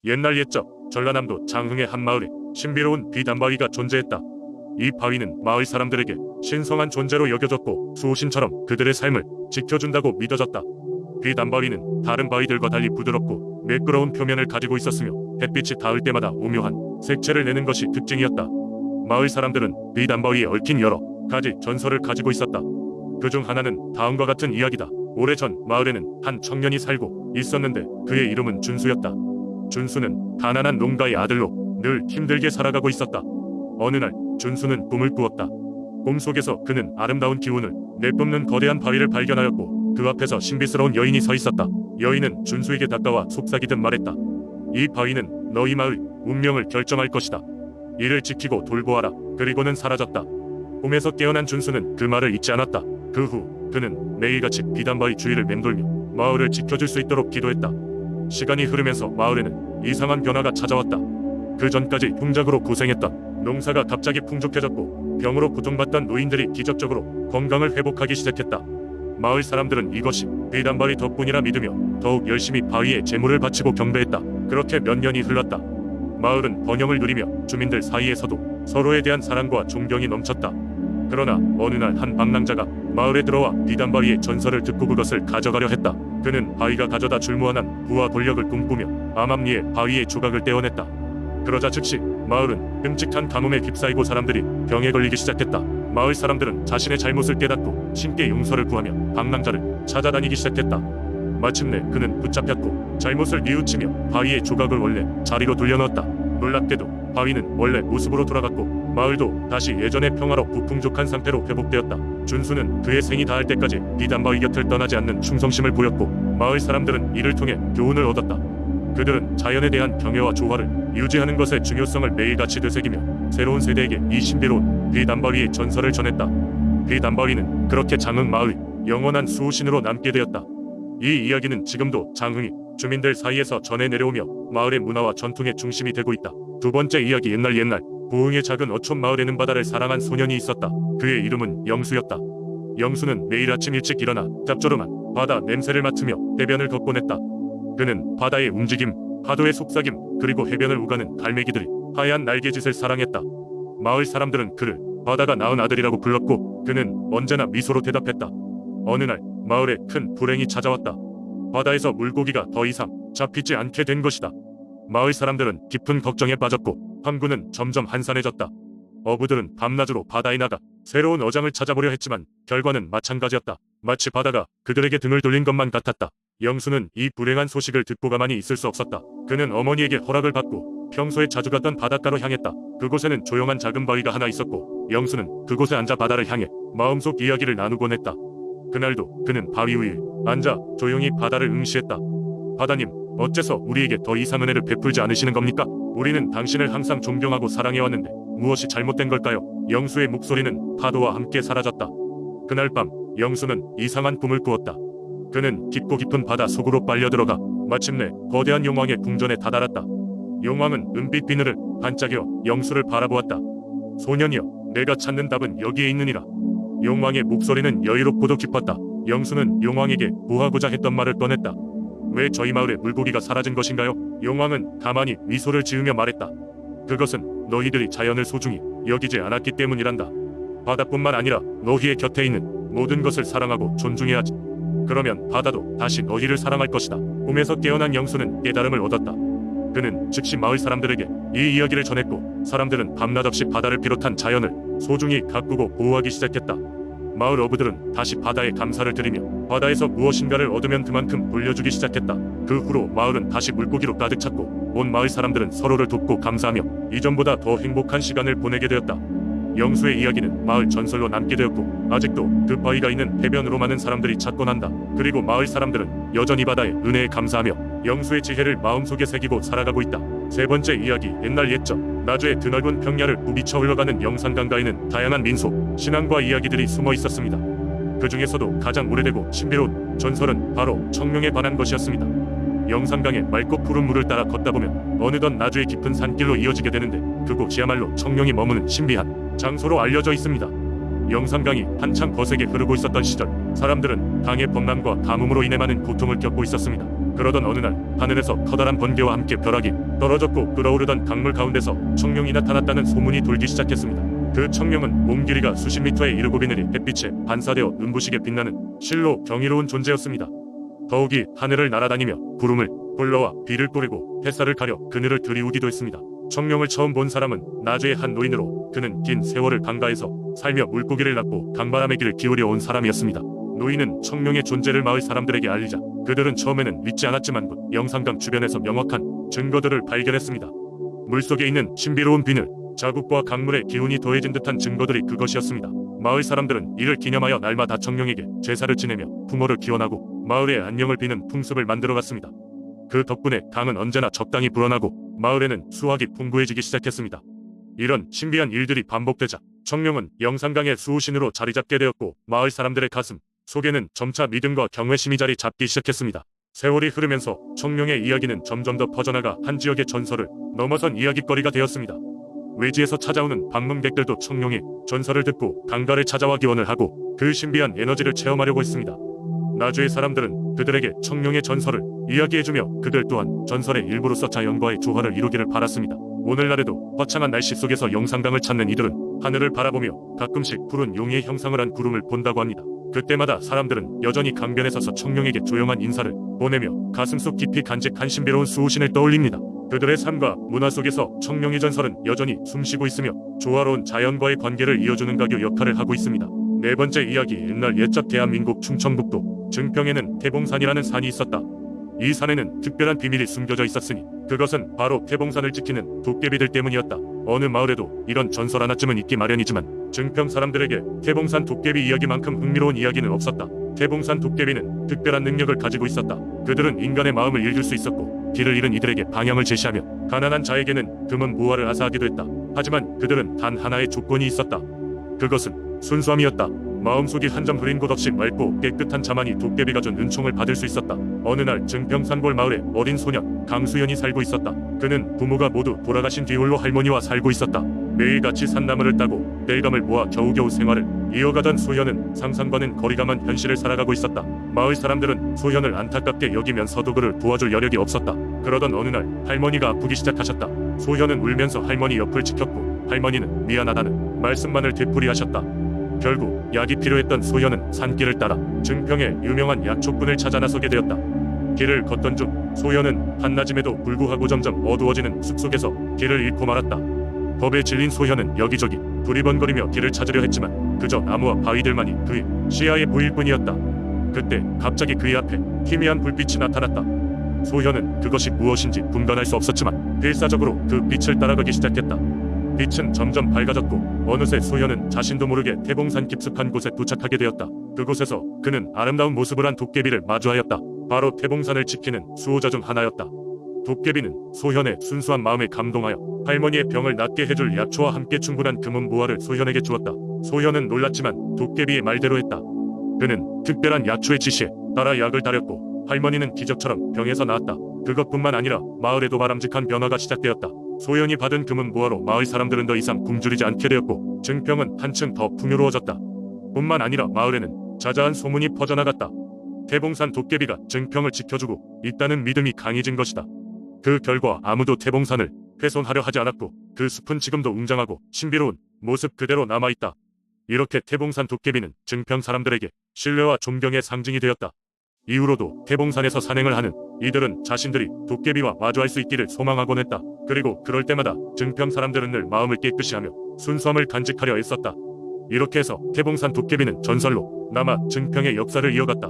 옛날 옛적 전라남도 장흥의 한 마을에 신비로운 비단바위가 존재했다. 이 바위는 마을 사람들에게 신성한 존재로 여겨졌고 수호신처럼 그들의 삶을 지켜준다고 믿어졌다. 비단바위는 다른 바위들과 달리 부드럽고 매끄러운 표면을 가지고 있었으며 햇빛이 닿을 때마다 오묘한 색채를 내는 것이 특징이었다. 마을 사람들은 비단바위에 얽힌 여러 가지 전설을 가지고 있었다. 그중 하나는 다음과 같은 이야기다. 오래전 마을에는 한 청년이 살고 있었는데 그의 이름은 준수였다. 준수는 가난한 농가의 아들로 늘 힘들게 살아가고 있었다. 어느 날 준수는 꿈을 꾸었다. 꿈속에서 그는 아름다운 기운을 내뿜는 거대한 바위를 발견하였고 그 앞에서 신비스러운 여인이 서 있었다. 여인은 준수에게 다가와 속삭이듯 말했다. 이 바위는 너희 마을의 운명을 결정할 것이다. 이를 지키고 돌보아라. 그리고는 사라졌다. 꿈에서 깨어난 준수는 그 말을 잊지 않았다. 그 후 그는 매일같이 비단바위 주위를 맴돌며 마을을 지켜줄 수 있도록 기도했다. 시간이 흐르면서 마을에는 이상한 변화가 찾아왔다. 그 전까지 흉작으로 고생했던 농사가 갑자기 풍족해졌고 병으로 고통받던 노인들이 기적적으로 건강을 회복하기 시작했다. 마을 사람들은 이것이 비단바위 덕분이라 믿으며 더욱 열심히 바위에 제물을 바치고 경배했다. 그렇게 몇 년이 흘렀다. 마을은 번영을 누리며 주민들 사이에서도 서로에 대한 사랑과 존경이 넘쳤다. 그러나 어느 날 한 방랑자가 마을에 들어와 비단바위의 전설을 듣고 그것을 가져가려 했다. 그는 바위가 가져다 줄 무한한 부와 권력을 꿈꾸며 암암리에 바위의 조각을 떼어냈다. 그러자 즉시 마을은 끔찍한 가뭄에 휩싸이고 사람들이 병에 걸리기 시작했다. 마을 사람들은 자신의 잘못을 깨닫고 신께 용서를 구하며 방랑자를 찾아다니기 시작했다. 마침내 그는 붙잡혔고 잘못을 뉘우치며 바위의 조각을 원래 자리로 돌려넣었다. 놀랍게도 바위는 원래 모습으로 돌아갔고 마을도 다시 예전의 평화롭고 풍족한 상태로 회복되었다. 준수는 그의 생이 닿을 때까지 비단바위 곁을 떠나지 않는 충성심을 보였고 마을 사람들은 이를 통해 교훈을 얻었다. 그들은 자연에 대한 경외와 조화를 유지하는 것의 중요성을 매일같이 되새기며 새로운 세대에게 이 신비로운 비단바위의 전설을 전했다. 비단바위는 그렇게 장흥 마을의 영원한 수호신으로 남게 되었다. 이 이야기는 지금도 장흥이 주민들 사이에서 전해 내려오며 마을의 문화와 전통의 중심이 되고 있다. 두 번째 이야기. 옛날 부흥의 작은 어촌 마을에는 바다를 사랑한 소년이 있었다. 그의 이름은 영수였다. 영수는 매일 아침 일찍 일어나 짭조름한 바다 냄새를 맡으며 해변을 걷곤 했다. 그는 바다의 움직임, 파도의 속삭임, 그리고 해변을 우가는 갈매기들이 하얀 날개짓을 사랑했다. 마을 사람들은 그를 바다가 낳은 아들이라고 불렀고 그는 언제나 미소로 대답했다. 어느 날 마을에 큰 불행이 찾아왔다. 바다에서 물고기가 더 이상 잡히지 않게 된 것이다. 마을 사람들은 깊은 걱정에 빠졌고 항구는 점점 한산해졌다. 어부들은 밤낮으로 바다에 나가 새로운 어장을 찾아보려 했지만 결과는 마찬가지였다. 마치 바다가 그들에게 등을 돌린 것만 같았다. 영수는 이 불행한 소식을 듣고 가만히 있을 수 없었다. 그는 어머니에게 허락을 받고 평소에 자주 갔던 바닷가로 향했다. 그곳에는 조용한 작은 바위가 하나 있었고 영수는 그곳에 앉아 바다를 향해 마음속 이야기를 나누곤 했다. 그날도 그는 바위 위에 앉아 조용히 바다를 응시했다. 바다님, 어째서 우리에게 더 이상 은혜를 베풀지 않으시는 겁니까? 우리는 당신을 항상 존경하고 사랑해왔는데 무엇이 잘못된 걸까요? 영수의 목소리는 파도와 함께 사라졌다. 그날 밤 영수는 이상한 꿈을 꾸었다. 그는 깊고 깊은 바다 속으로 빨려들어가 마침내 거대한 용왕의 궁전에 다다랐다. 용왕은 은빛 비늘을 반짝여 영수를 바라보았다. 소년이여, 내가 찾는 답은 여기에 있느니라. 용왕의 목소리는 여유롭고도 깊었다. 영수는 용왕에게 구하고자 했던 말을 꺼냈다. 왜 저희 마을에 물고기가 사라진 것인가요? 용왕은 가만히 미소를 지으며 말했다. 그것은 너희들이 자연을 소중히 여기지 않았기 때문이란다. 바다뿐만 아니라 너희의 곁에 있는 모든 것을 사랑하고 존중해야지. 그러면 바다도 다시 너희를 사랑할 것이다. 꿈에서 깨어난 영수는 깨달음을 얻었다. 그는 즉시 마을 사람들에게 이 이야기를 전했고 사람들은 밤낮 없이 바다를 비롯한 자연을 소중히 가꾸고 보호하기 시작했다. 마을 어부들은 다시 바다에 감사를 드리며 바다에서 무엇인가를 얻으면 그만큼 돌려주기 시작했다. 그 후로 마을은 다시 물고기로 가득 찼고 온 마을 사람들은 서로를 돕고 감사하며 이전보다 더 행복한 시간을 보내게 되었다. 영수의 이야기는 마을 전설로 남게 되었고 아직도 그 바위가 있는 해변으로 많은 사람들이 찾곤 한다. 그리고 마을 사람들은 여전히 바다의 은혜에 감사하며 영수의 지혜를 마음속에 새기고 살아가고 있다. 세 번째 이야기. 옛날 옛적 나주의 드넓은 평야를 부비쳐 흘러가는 영산강가에는 다양한 민속, 신앙과 이야기들이 숨어 있었습니다. 그 중에서도 가장 오래되고 신비로운 전설은 바로 청룡에 관한 것이었습니다. 영산강의 맑고 푸른 물을 따라 걷다 보면 어느덧 나주의 깊은 산길로 이어지게 되는데 그곳이야말로 청룡이 머무는 신비한 장소로 알려져 있습니다. 영산강이 한창 거세게 흐르고 있었던 시절 사람들은 강의 범람과 가뭄으로 인해 많은 고통을 겪고 있었습니다. 그러던 어느 날 하늘에서 커다란 번개와 함께 벼락이 떨어졌고 끓어오르던 강물 가운데서 청룡이 나타났다는 소문이 돌기 시작했습니다. 그 청룡은 몸 길이가 수십 미터에 이르고 비늘이 햇빛에 반사되어 눈부시게 빛나는 실로 경이로운 존재였습니다. 더욱이 하늘을 날아다니며 구름을 불러와 비를 뿌리고 햇살을 가려 그늘을 들이우기도 했습니다. 청룡을 처음 본 사람은 나주의 한 노인으로 그는 긴 세월을 강가에서 살며 물고기를 낚고 강바람의 길을 기울여 온 사람이었습니다. 노인은 청룡의 존재를 마을 사람들에게 알리자 그들은 처음에는 믿지 않았지만 곧 영산강 주변에서 명확한 증거들을 발견했습니다. 물속에 있는 신비로운 비늘, 자국과 강물의 기운이 더해진 듯한 증거들이 그것이었습니다. 마을 사람들은 이를 기념하여 날마다 청룡에게 제사를 지내며 부모를 기원하고 마을의 안녕을 비는 풍습을 만들어갔습니다. 그 덕분에 강은 언제나 적당히 불어나고 마을에는 수확이 풍부해지기 시작했습니다. 이런 신비한 일들이 반복되자 청룡은 영산강의 수호신으로 자리잡게 되었고 마을 사람들의 가슴 속에는 점차 믿음과 경외심이 자리 잡기 시작했습니다. 세월이 흐르면서 청룡의 이야기는 점점 더 퍼져나가 한 지역의 전설을 넘어선 이야깃거리가 되었습니다. 외지에서 찾아오는 방문객들도 청룡의 전설을 듣고 강가를 찾아와 기원을 하고 그 신비한 에너지를 체험하려고 했습니다. 나주의 사람들은 그들에게 청룡의 전설을 이야기해주며 그들 또한 전설의 일부로서 자연과의 조화를 이루기를 바랐습니다. 오늘날에도 화창한 날씨 속에서 영산강을 찾는 이들은 하늘을 바라보며 가끔씩 푸른 용의 형상을 한 구름을 본다고 합니다. 그때마다 사람들은 여전히 강변에 서서 청룡에게 조용한 인사를 보내며 가슴속 깊이 간직한 신비로운 수호신을 떠올립니다. 그들의 삶과 문화 속에서 청룡의 전설은 여전히 숨쉬고 있으며 조화로운 자연과의 관계를 이어주는 가교 역할을 하고 있습니다. 네 번째 이야기. 옛날 옛적 대한민국 충청북도 증평에는 태봉산이라는 산이 있었다. 이 산에는 특별한 비밀이 숨겨져 있었으니 그것은 바로 태봉산을 지키는 도깨비들 때문이었다. 어느 마을에도 이런 전설 하나쯤은 있기 마련이지만 증평 사람들에게 태봉산 도깨비 이야기만큼 흥미로운 이야기는 없었다. 태봉산 도깨비는 특별한 능력을 가지고 있었다. 그들은 인간의 마음을 읽을 수 있었고 길을 잃은 이들에게 방향을 제시하며 가난한 자에게는 금은 무화를 아사하기도 했다. 하지만 그들은 단 하나의 조건이 있었다. 그것은 순수함이었다. 마음속이 한 점 흐린 곳 없이 맑고 깨끗한 자만이 도깨비가 준 은총을 받을 수 있었다. 어느 날 증평산골 마을에 어린 소년 강수연이 살고 있었다. 그는 부모가 모두 돌아가신 뒤 홀로 할머니와 살고 있었다. 매일같이 산나물을 따고 땔감을 모아 겨우겨우 생활을 이어가던 소현은 상상과는 거리감한 현실을 살아가고 있었다. 마을 사람들은 소현을 안타깝게 여기면서도 그를 도와줄 여력이 없었다. 그러던 어느 날 할머니가 아프기 시작하셨다. 소현은 울면서 할머니 옆을 지켰고 할머니는 미안하다는 말씀만을 되풀이하셨다. 결국 약이 필요했던 소현은 산길을 따라 증평의 유명한 약초꾼을 찾아 나서게 되었다. 길을 걷던 중 소현은 한낮임에도 불구하고 점점 어두워지는 숲속에서 길을 잃고 말았다. 겁에 질린 소현은 여기저기 두리번거리며 길을 찾으려 했지만 그저 나무와 바위들만이 그의 시야에 보일 뿐이었다. 그때 갑자기 그의 앞에 희미한 불빛이 나타났다. 소현은 그것이 무엇인지 분간할 수 없었지만 필사적으로 그 빛을 따라가기 시작했다. 빛은 점점 밝아졌고 어느새 소현은 자신도 모르게 태봉산 깊숙한 곳에 도착하게 되었다. 그곳에서 그는 아름다운 모습을 한 도깨비를 마주하였다. 바로 태봉산을 지키는 수호자 중 하나였다. 도깨비는 소현의 순수한 마음에 감동하여 할머니의 병을 낫게 해줄 약초와 함께 충분한 금은 무화를 소현에게 주었다. 소현은 놀랐지만 도깨비의 말대로 했다. 그는 특별한 약초의 지시에 따라 약을 따렸고 할머니는 기적처럼 병에서 나았다. 그것뿐만 아니라 마을에도 바람직한 변화가 시작되었다. 소현이 받은 금은 무화로 마을 사람들은 더 이상 굶주리지 않게 되었고 증평은 한층 더 풍요로워졌다. 뿐만 아니라 마을에는 자자한 소문이 퍼져나갔다. 태봉산 도깨비가 증평을 지켜주고 있다는 믿음이 강해진 것이다. 그 결과 아무도 태봉산을 훼손하려 하지 않았고 그 숲은 지금도 웅장하고 신비로운 모습 그대로 남아있다. 이렇게 태봉산 도깨비는 증평 사람들에게 신뢰와 존경의 상징이 되었다. 이후로도 태봉산에서 산행을 하는 이들은 자신들이 도깨비와 마주할 수 있기를 소망하곤 했다. 그리고 그럴 때마다 증평 사람들은 늘 마음을 깨끗이 하며 순수함을 간직하려 애썼다. 이렇게 해서 태봉산 도깨비는 전설로 남아 증평의 역사를 이어갔다.